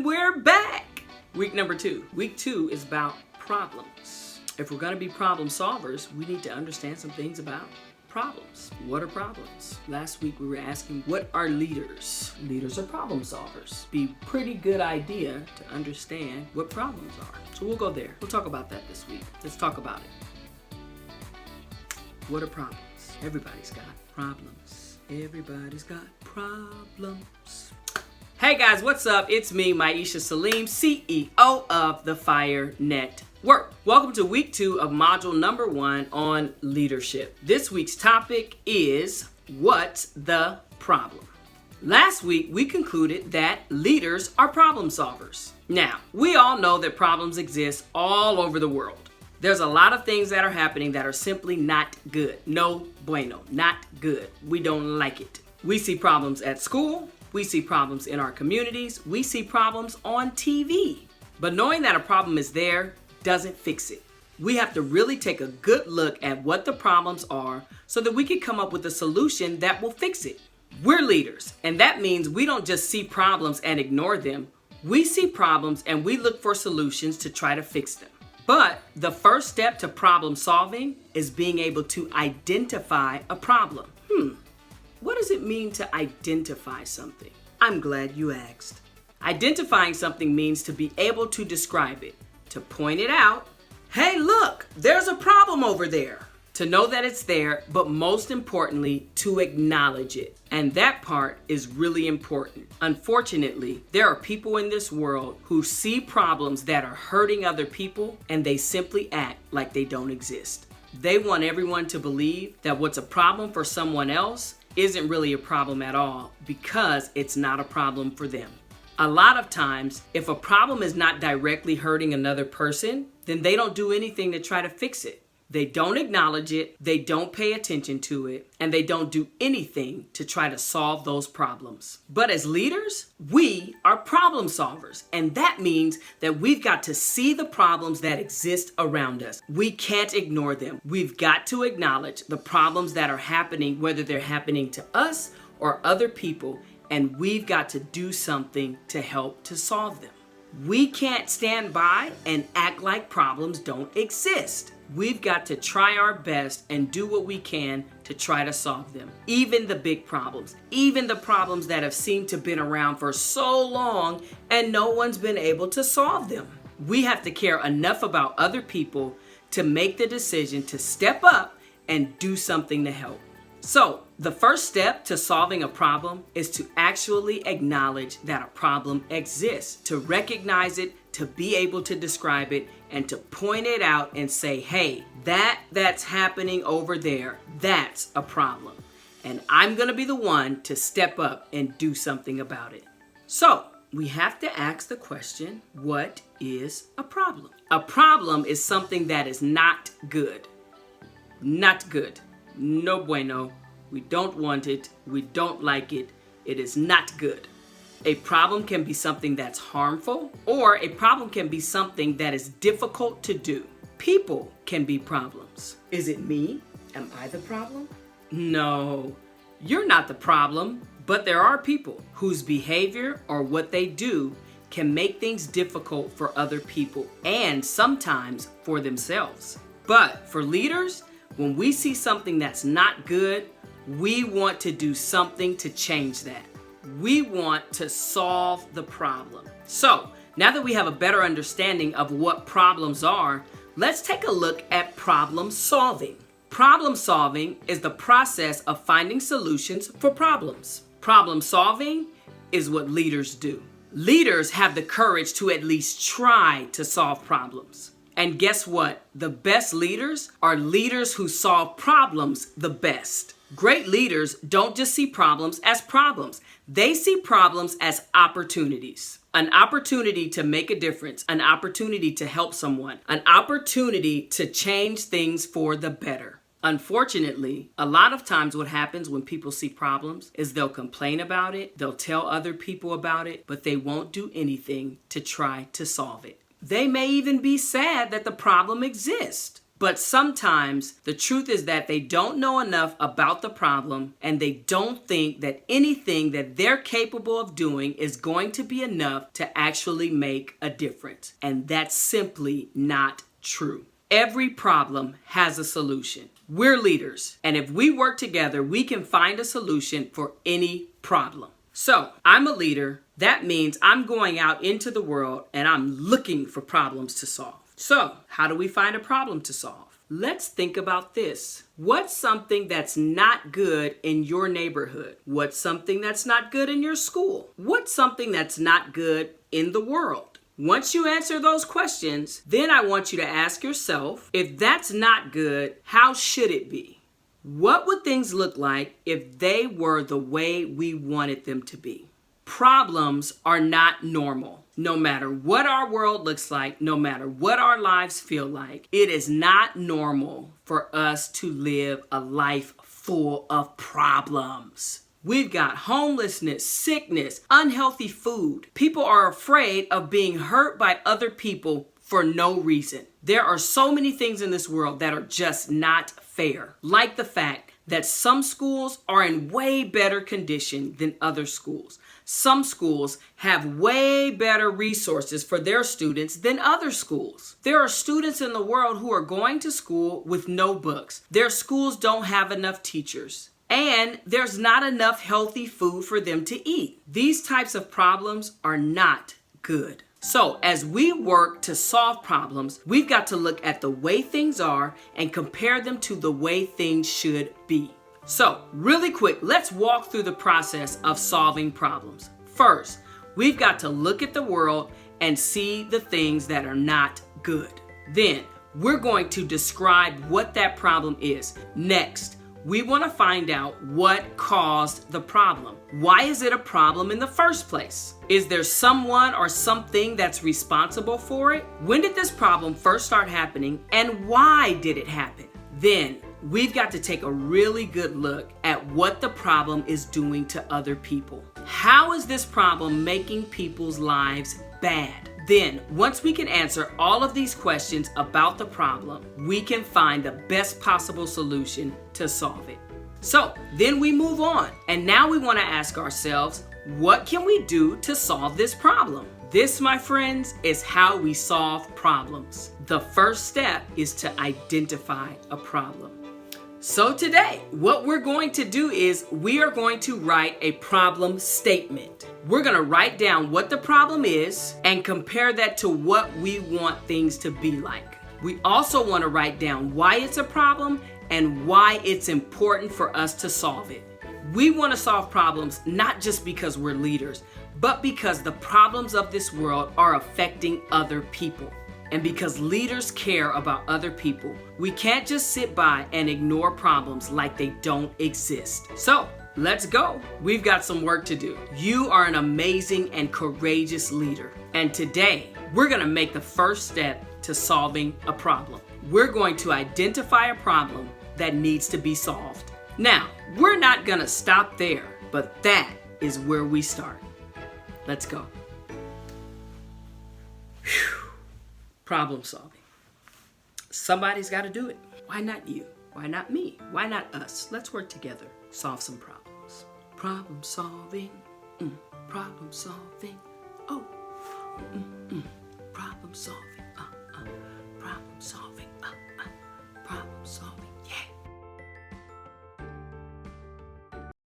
And we're back. Week number 2. Week 2 is about problems. If we're going to be problem solvers, we need to understand some things about problems. What are problems? Last week we were asking, what are leaders? Leaders are problem solvers. Be a pretty good idea to understand what problems are. So we'll go there. We'll talk about that this week. Let's talk about it. What are problems? Everybody's got problems. Everybody's got problems. Hey guys, what's up? It's me, Maisha Salim, CEO of the Fire Network. Welcome to week 2 of module number 1 on leadership. This week's topic is, what's the problem? Last week, we concluded that leaders are problem solvers. Now, we all know that problems exist all over the world. There's a lot of things that are happening that are simply not good. No bueno, not good. We don't like it. We see problems at school. We see problems in our communities. We see problems on TV. But knowing that a problem is there doesn't fix it. We have to really take a good look at what the problems are so that we can come up with a solution that will fix it. We're leaders, and that means we don't just see problems and ignore them. We see problems and we look for solutions to try to fix them. But the first step to problem solving is being able to identify a problem. What does it mean to identify something? I'm glad you asked. Identifying something means to be able to describe it, to point it out. Hey, look, there's a problem over there. To know that it's there, but most importantly, to acknowledge it. And that part is really important. Unfortunately, there are people in this world who see problems that are hurting other people, and they simply act like they don't exist. They want everyone to believe that what's a problem for someone else isn't really a problem at all because it's not a problem for them. A lot of times, if a problem is not directly hurting another person, then they don't do anything to try to fix it. They don't acknowledge it, they don't pay attention to it, and they don't do anything to try to solve those problems. But as leaders, we are problem solvers, and that means that we've got to see the problems that exist around us. We can't ignore them. We've got to acknowledge the problems that are happening, whether they're happening to us or other people, and we've got to do something to help to solve them. We can't stand by and act like problems don't exist. We've got to try our best and do what we can to try to solve them. Even the big problems, even the problems that have seemed to have been around for so long and no one's been able to solve them. We have to care enough about other people to make the decision to step up and do something to help. So, the first step to solving a problem is to actually acknowledge that a problem exists, to recognize it, to be able to describe it, and to point it out and say, hey, that's happening over there, that's a problem. And I'm going to be the one to step up and do something about it. So, we have to ask the question, what is a problem? A problem is something that is not good. Not good. No bueno. We don't want it. We don't like it. It is not good. A problem can be something that's harmful, or a problem can be something that is difficult to do. People can be problems. Is it me? Am I the problem? No, you're not the problem, but there are people whose behavior or what they do can make things difficult for other people and sometimes for themselves. But for leaders, when we see something that's not good, we want to do something to change that. We want to solve the problem. So, now that we have a better understanding of what problems are, let's take a look at problem solving. Problem solving is the process of finding solutions for problems. Problem solving is what leaders do. Leaders have the courage to at least try to solve problems. And guess what? The best leaders are leaders who solve problems the best. Great leaders don't just see problems as problems. They see problems as opportunities. An opportunity to make a difference, an opportunity to help someone, an opportunity to change things for the better. Unfortunately, a lot of times what happens when people see problems is they'll complain about it, they'll tell other people about it, but they won't do anything to try to solve it. They may even be sad that the problem exists. But sometimes the truth is that they don't know enough about the problem, and they don't think that anything that they're capable of doing is going to be enough to actually make a difference. And that's simply not true. Every problem has a solution. We're leaders, and if we work together, we can find a solution for any problem. So, I'm a leader. That means I'm going out into the world and I'm looking for problems to solve. So, how do we find a problem to solve? Let's think about this. What's something that's not good in your neighborhood? What's something that's not good in your school? What's something that's not good in the world? Once you answer those questions, then I want you to ask yourself, if that's not good, how should it be? What would things look like if they were the way we wanted them to be? Problems are not normal. No matter what our world looks like, no matter what our lives feel like, it is not normal for us to live a life full of problems. We've got homelessness, sickness, unhealthy food. People are afraid of being hurt by other people for no reason. There are so many things in this world that are just not fair, like the fact that some schools are in way better condition than other schools. Some schools have way better resources for their students than other schools. There are students in the world who are going to school with no books. Their schools don't have enough teachers. And there's not enough healthy food for them to eat. These types of problems are not good. So as we work to solve problems, we've got to look at the way things are and compare them to the way things should be. So really quick, let's walk through the process of solving problems. First, we've got to look at the world and see the things that are not good. Then we're going to describe what that problem is. Next, we want to find out what caused the problem. Why is it a problem in the first place? Is there someone or something that's responsible for it? When did this problem first start happening, and why did it happen? Then we've got to take a really good look at what the problem is doing to other people. How is this problem making people's lives bad? Then, once we can answer all of these questions about the problem, we can find the best possible solution to solve it. So, then we move on. And now we want to ask ourselves, what can we do to solve this problem? This, my friends, is how we solve problems. The first step is to identify a problem. So today, what we're going to do is we are going to write a problem statement. We're going to write down what the problem is and compare that to what we want things to be like. We also want to write down why it's a problem and why it's important for us to solve it. We want to solve problems not just because we're leaders, but because the problems of this world are affecting other people. And because leaders care about other people, we can't just sit by and ignore problems like they don't exist. So, let's go. We've got some work to do. You are an amazing and courageous leader. And today, we're going to make the first step to solving a problem. We're going to identify a problem that needs to be solved. Now, we're not going to stop there, but that is where we start. Let's go. Whew. Problem solving. Somebody's got to do it. Why not you? Why not me? Why not us? Let's work together. Solve some problems. Problem solving. Problem solving. Oh. Problem solving. Problem solving. Problem solving.